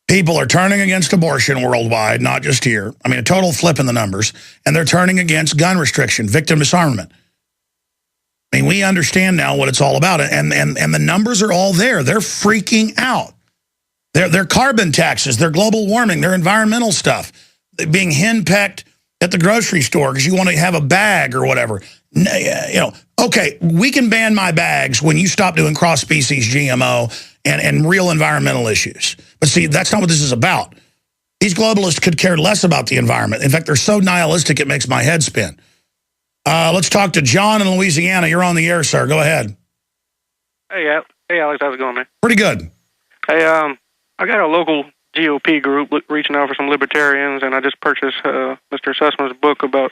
People are turning against abortion worldwide, not just here. I mean, a total flip in the numbers. And they're turning against gun restriction, victim disarmament. I mean, we understand now what it's all about. And the numbers are all there. They're freaking out. Their carbon taxes, their global warming, their environmental stuff, being henpecked at the grocery store because you want to have a bag or whatever. You know, okay, we can ban my bags when you stop doing cross-species GMO and real environmental issues. But see, that's not what this is about. These globalists could care less about the environment. In fact, they're so nihilistic it makes my head spin. Let's talk to John in Louisiana. You're on the air, sir. Go ahead. Hey, Alex, how's it going, man? Pretty good. Hey, I got a local GOP group reaching out for some libertarians, and I just purchased Mr. Sussman's book about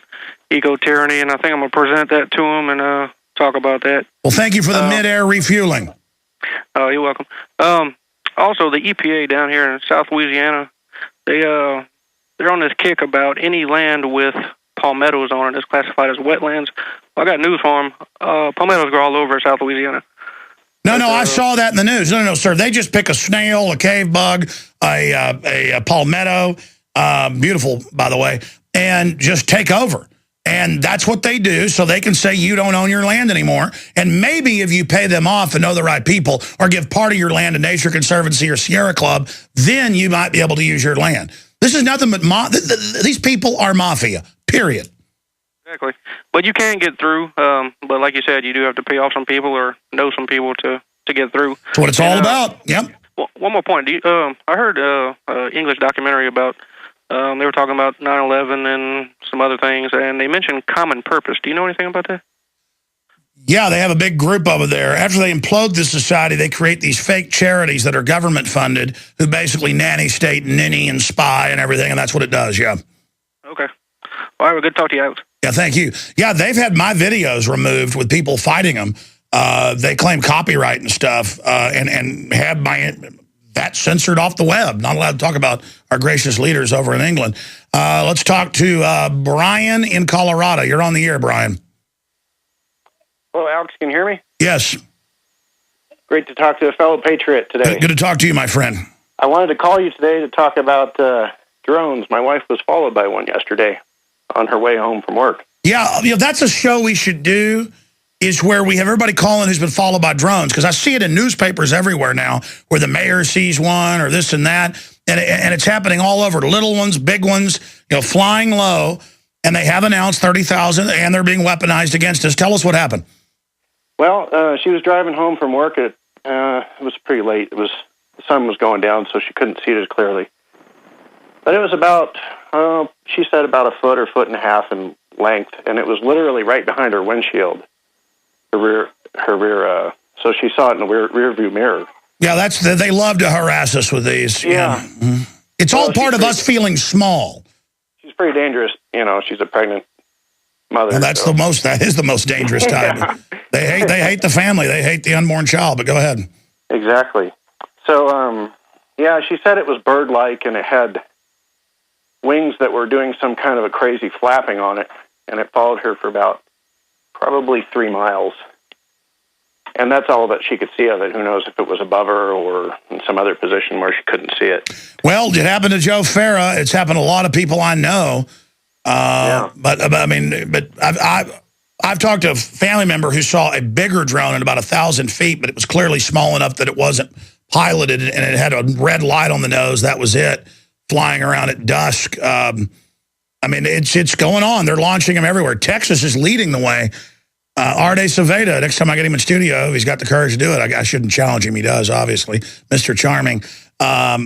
Eco-Tyranny, and I think I'm going to present that to him and talk about that. Well, thank you for the mid-air refueling. Oh, you're welcome. Also, the EPA down here in South Louisiana, they're on this kick about any land with palmettos on it is classified as wetlands. Well, I got news for them. Palmettos grow all over South Louisiana. No, I saw that in the news. No, sir. They just pick a snail, a cave bug, a palmetto, beautiful, by the way, and just take over. And that's what they do, so they can say you don't own your land anymore. And maybe if you pay them off and know the right people or give part of your land to Nature Conservancy or Sierra Club, then you might be able to use your land. This is nothing but these people are mafia, period. Exactly. But you can get through. But like you said, you do have to pay off some people or know some people to get through. That's what it's all about. Yep. One more point. I heard an English documentary about, they were talking about 9/11 and some other things, and they mentioned common purpose. Do you know anything about that? Yeah, they have a big group over there. After they implode the society, they create these fake charities that are government-funded who basically nanny state, ninny, and spy and everything, and that's what it does, yeah. Okay. All right, well, good to talk to you, Alex. Yeah, thank you. Yeah, they've had my videos removed with people fighting them. They claim copyright and stuff and have that censored off the web. Not allowed to talk about our gracious leaders over in England. Let's talk to Brian in Colorado. You're on the air, Brian. Hello, Alex. Can you hear me? Yes. Great to talk to a fellow patriot today. Good to talk to you, my friend. I wanted to call you today to talk about drones. My wife was followed by one yesterday on her way home from work. Yeah, that's a show we should do, is where we have everybody calling who's been followed by drones, because I see it in newspapers everywhere now, where the mayor sees one or this and that, and it's happening all over, little ones, big ones, flying low, and they have announced 30,000, and they're being weaponized against us. Tell us what happened. Well, she was driving home from work. It was pretty late. The sun was going down, so she couldn't see it as clearly. But it was about, she said about a foot or foot and a half in length, and it was literally right behind her windshield, her rear. So she saw it in the rear view mirror. Yeah, they love to harass us with these. Yeah. It's all part of us feeling small. She's pretty dangerous. She's a pregnant mother. Well, that is the most dangerous type. Yeah. They hate the family. They hate the unborn child, but go ahead. Exactly. So, yeah, she said it was bird-like, and it had wings that were doing some kind of a crazy flapping on it, and it followed her for about probably 3 miles. And that's all that she could see of it. Who knows if it was above her or in some other position where she couldn't see it. Well, it happened to Joe Farah. It's happened to a lot of people I know. Yeah. But I've talked to a family member who saw a bigger drone at about 1,000 feet, but it was clearly small enough that it wasn't piloted, and it had a red light on the nose. That was it, flying around at dusk. It's going on. They're launching them everywhere. Texas is leading the way. Arde Saveda, next time I get him in studio, if he's got the courage to do it, I shouldn't challenge him. He does, obviously. Mr. Charming. Let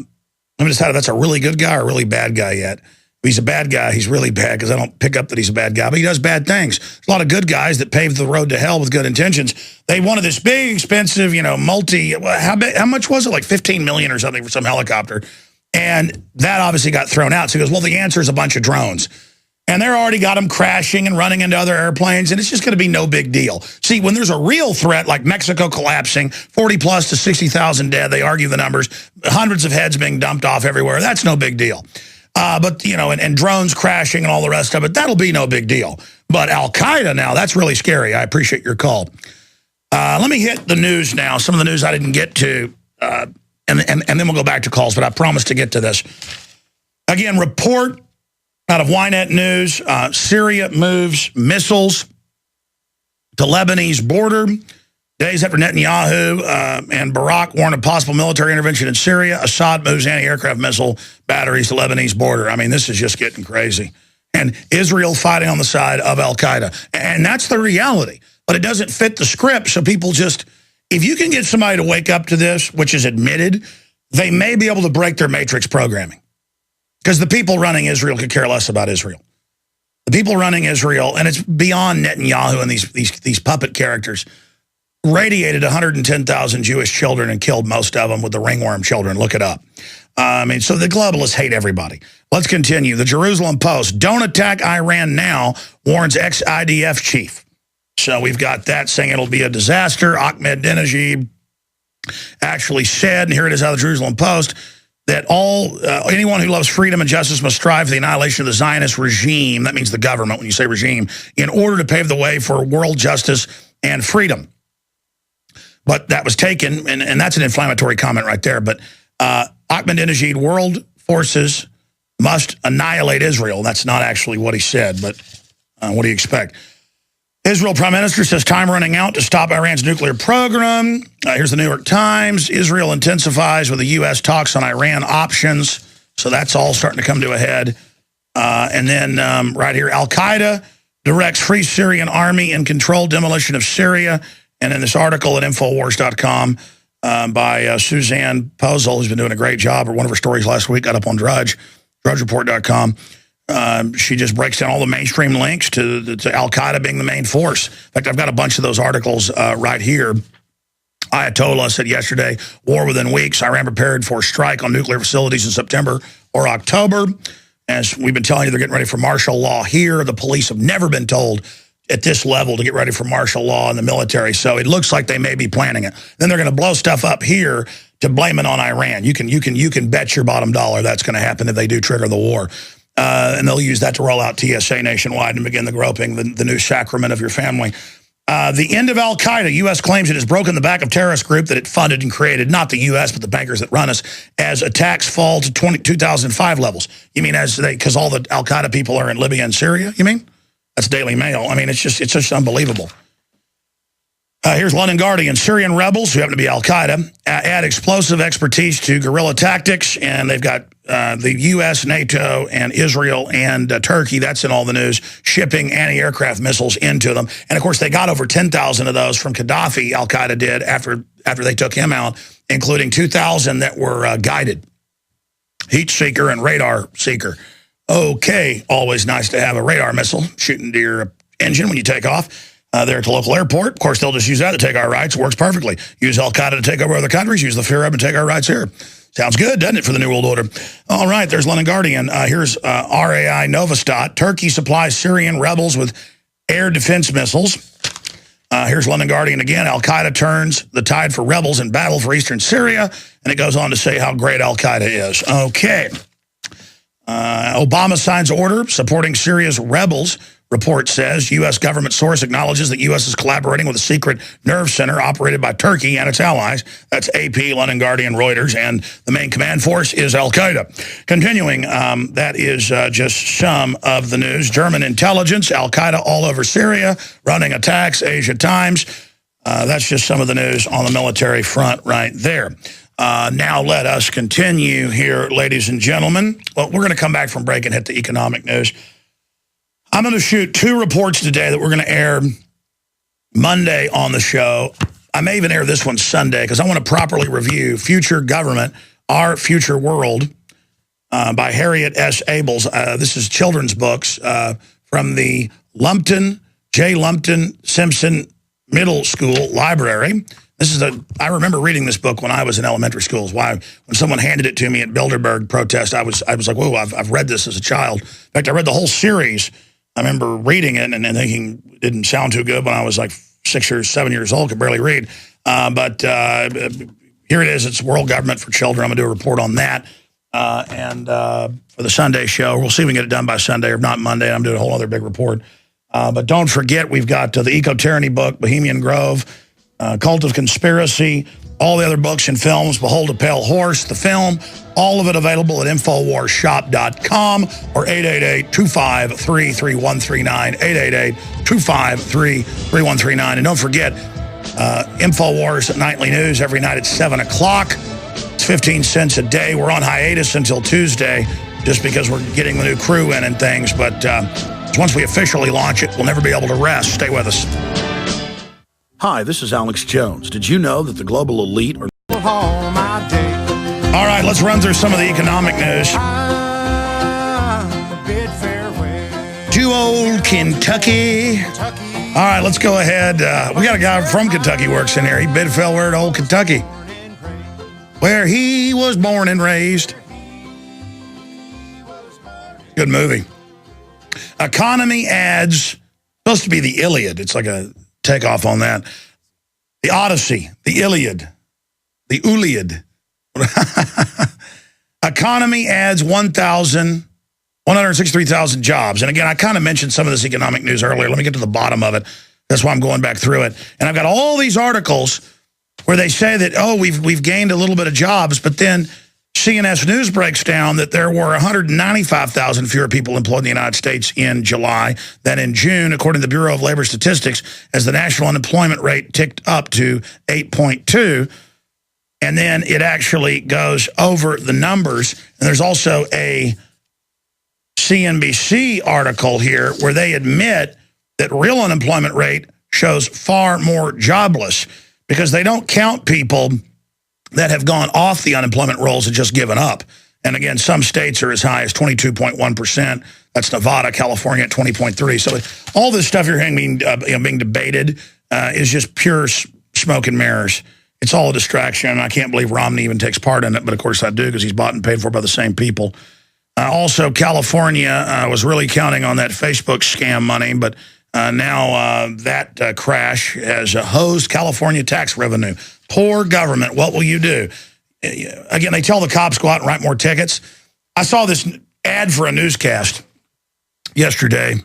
me decide if that's a really good guy or a really bad guy yet. If he's a bad guy, he's really bad, because I don't pick up that he's a bad guy, but he does bad things. There's a lot of good guys that paved the road to hell with good intentions. They wanted this big, expensive, how much was it? Like $15 million or something for some helicopter. And that obviously got thrown out. So he goes, well, the answer is a bunch of drones. And they're already got them crashing and running into other airplanes, and it's just going to be no big deal. See, when there's a real threat like Mexico collapsing, 40 plus to 60,000 dead, they argue the numbers, hundreds of heads being dumped off everywhere, that's no big deal. But and drones crashing and all the rest of it, that'll be no big deal. But Al-Qaeda now, that's really scary. I appreciate your call. Let me hit the news now, some of the news I didn't get to. and then we'll go back to calls, but I promise to get to this. Again, report out of Ynet News, Syria moves missiles to Lebanese border. Days after Netanyahu and Barak warned of possible military intervention in Syria, Assad moves anti-aircraft missile batteries to Lebanese border. I mean, this is just getting crazy. And Israel fighting on the side of al-Qaeda. And that's the reality. But it doesn't fit the script, so people just, if you can get somebody to wake up to this, which is admitted, they may be able to break their matrix programming. Because the people running Israel could care less about Israel. The people running Israel, and it's beyond Netanyahu and these puppet characters, radiated 110,000 Jewish children and killed most of them with the ringworm children. Look it up. So the globalists hate everybody. Let's continue. The Jerusalem Post, don't attack Iran now, warns ex-IDF chief. So we've got that saying it'll be a disaster. Ahmadinejad actually said, and here it is out of the Jerusalem Post, that anyone who loves freedom and justice must strive for the annihilation of the Zionist regime, that means the government when you say regime, in order to pave the way for world justice and freedom. But that was taken, and that's an inflammatory comment right there, but Ahmadinejad, world forces must annihilate Israel. That's not actually what he said, but what do you expect? Israel Prime Minister says time running out to stop Iran's nuclear program. Here's the New York Times. Israel intensifies with the U.S. talks on Iran options. So that's all starting to come to a head. And then right here, Al-Qaeda directs Free Syrian Army in controlled demolition of Syria. And in this article at Infowars.com by Suzanne Posel, who's been doing a great job, or one of her stories last week got up on DrudgeReport.com. She just breaks down all the mainstream links to Al-Qaeda being the main force. In fact, I've got a bunch of those articles right here. Ayatollah said yesterday, war within weeks. Iran prepared for strike on nuclear facilities in September or October. As we've been telling you, they're getting ready for martial law here. The police have never been told at this level to get ready for martial law in the military. So it looks like they may be planning it. Then they're going to blow stuff up here to blame it on Iran. You can bet your bottom dollar that's going to happen if they do trigger the war. And they'll use that to roll out TSA nationwide and begin the groping, the new sacrament of your family. The end of al-Qaeda. U.S. claims it has broken the back of terrorist group that it funded and created, not the U.S., but the bankers that run us, as attacks fall to 2005 levels. You mean because all the al-Qaeda people are in Libya and Syria, you mean? That's Daily Mail. I mean, it's just unbelievable. Here's London Guardian. Syrian rebels, who happen to be al-Qaeda, add explosive expertise to guerrilla tactics, and they've got the U.S., NATO, and Israel, and Turkey, that's in all the news, shipping anti-aircraft missiles into them. And, of course, they got over 10,000 of those from Gaddafi, al-Qaeda did, after they took him out, including 2,000 that were guided. Heat seeker and radar seeker. Okay, always nice to have a radar missile shooting to your engine when you take off. There at the local airport. Of course, they'll just use that to take our rights. It works perfectly. Use al-Qaeda to take over other countries. Use the fear of and take our rights here. Sounds good, doesn't it, for the New World Order? All right, there's London Guardian. Here's RAI Novostat. Turkey supplies Syrian rebels with air defense missiles. Here's London Guardian again. Al-Qaeda turns the tide for rebels in battle for eastern Syria. And it goes on to say how great al-Qaeda is. Okay. Obama signs order supporting Syria's rebels. Report says U.S. government source acknowledges that U.S. is collaborating with a secret nerve center operated by Turkey and its allies. That's AP, London Guardian, Reuters, and the main command force is al-Qaeda. Continuing, that is just some of the news. German intelligence, al-Qaeda all over Syria, running attacks, Asia Times. That's just some of the news on the military front right there. Now let us continue here, ladies and gentlemen. Well, we're going to come back from break and hit the economic news. I'm going to shoot 2 reports today that we're going to air Monday on the show. I may even air this one Sunday because I want to properly review Future Government, Our Future World by Harriet S. Abels. This is children's books from the J. Lumpton Simpson Middle School Library. I remember reading this book when I was in elementary school. When someone handed it to me at Bilderberg protest, I was like, whoa, I've read this as a child. In fact, I read the whole series. I remember reading it and thinking it didn't sound too good when I was like 6 or 7 years old, could barely read. But here it is. It's World Government for Children. I'm going to do a report on that. And for the Sunday show, we'll see if we can get it done by Sunday or not Monday. I'm doing a whole other big report. But don't forget, we've got the Eco-Tyranny book, Bohemian Grove, Cult of Conspiracy, all the other books and films, Behold a Pale Horse, the film, all of it available at InfoWarsShop.com or 888-253-3139, 888-253-3139. And don't forget, Infowars Nightly News every night at 7 o'clock. It's 15 cents a day. We're on hiatus until Tuesday just because we're getting the new crew in and things. But once we officially launch it, we'll never be able to rest. Stay with us. Hi, this is Alex Jones. Did you know that the global elite are... All right, let's run through some of the economic news. To old Kentucky. All right, let's go ahead. We got a guy from Kentucky works in here. He bid farewell to old Kentucky, where he was born and raised. Good movie. Economy ads, supposed to be the Iliad. It's like a takeoff on that. The Odyssey, the Iliad, the Uliad. Economy adds 163,000 jobs. And again, I kind of mentioned some of this economic news earlier. Let me get to the bottom of it. That's why I'm going back through it. And I've got all these articles where they say that, oh, we've gained a little bit of jobs, but then CNS News breaks down that there were 195,000 fewer people employed in the United States in July than in June, according to the Bureau of Labor Statistics, as the national unemployment rate ticked up to 8.2. And then it actually goes over the numbers. And there's also a CNBC article here where they admit that real unemployment rate shows far more jobless because they don't count people that have gone off the unemployment rolls and just given up. And again, some states are as high as 22.1%. That's Nevada, California at 20.3%. So all this stuff you're hearing being debated is just pure smoke and mirrors. It's all a distraction. I can't believe Romney even takes part in it, but of course I do because he's bought and paid for by the same people. Also, California was really counting on that Facebook scam money, but now that crash has hosed California tax revenue. Poor government. What will you do? Again, they tell the cops go out and write more tickets. I saw this ad for a newscast yesterday. I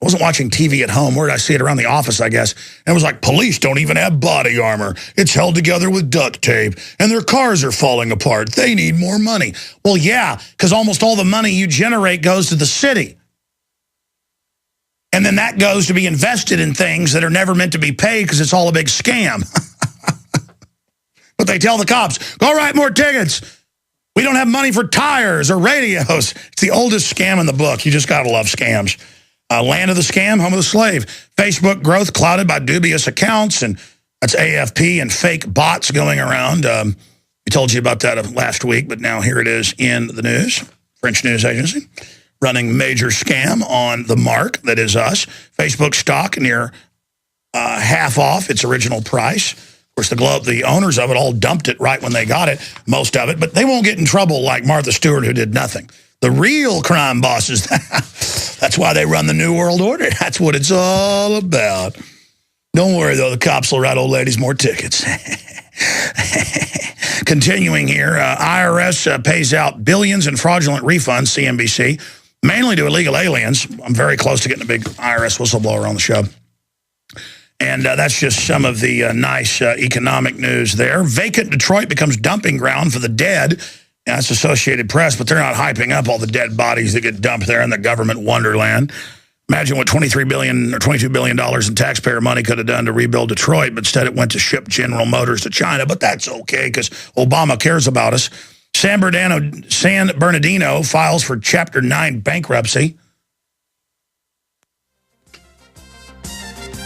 wasn't watching TV at home. Where did I see it? Around the office, I guess. And it was like, police don't even have body armor. It's held together with duct tape, and their cars are falling apart. They need more money. Well, yeah, because almost all the money you generate goes to the city. And then that goes to be invested in things that are never meant to be paid because it's all a big scam. But they tell the cops, go write more tickets. We don't have money for tires or radios. It's the oldest scam in the book. You just got to love scams. Land of the scam, home of the slave. Facebook growth clouded by dubious accounts, and that's AFP and fake bots going around. We told you about that last week, but now here it is in the news. French news agency running major scam on the mark, that is us. Facebook stock near half off its original price. Of course, the owners of it all dumped it right when they got it, most of it, but they won't get in trouble like Martha Stewart, who did nothing. The real crime bosses, that's why they run the New World Order. That's what it's all about. Don't worry, though, the cops will write old ladies more tickets. Continuing here, IRS pays out billions in fraudulent refunds, CNBC, mainly to illegal aliens. I'm very close to getting a big IRS whistleblower on the show. And that's just some of the nice economic news there. Vacant Detroit becomes dumping ground for the dead. Yeah, that's Associated Press, but they're not hyping up all the dead bodies that get dumped there in the government wonderland. Imagine what $23 billion or $22 billion in taxpayer money could have done to rebuild Detroit, but instead it went to ship General Motors to China. But that's okay because Obama cares about us. San Bernardino files for Chapter 9 bankruptcy.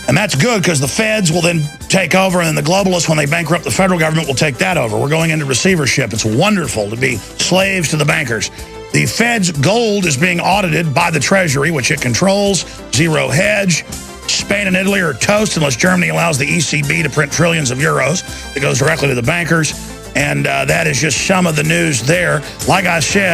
And that's good because the feds will then take over, and then the globalists, when they bankrupt the federal government, will take that over. We're going into receivership. It's wonderful to be slaves to the bankers. The Fed's gold is being audited by the Treasury, which it controls. Zero hedge. Spain and Italy are toast unless Germany allows the ECB to print trillions of euros. It goes directly to the bankers. And that is just some of the news there. Like I said,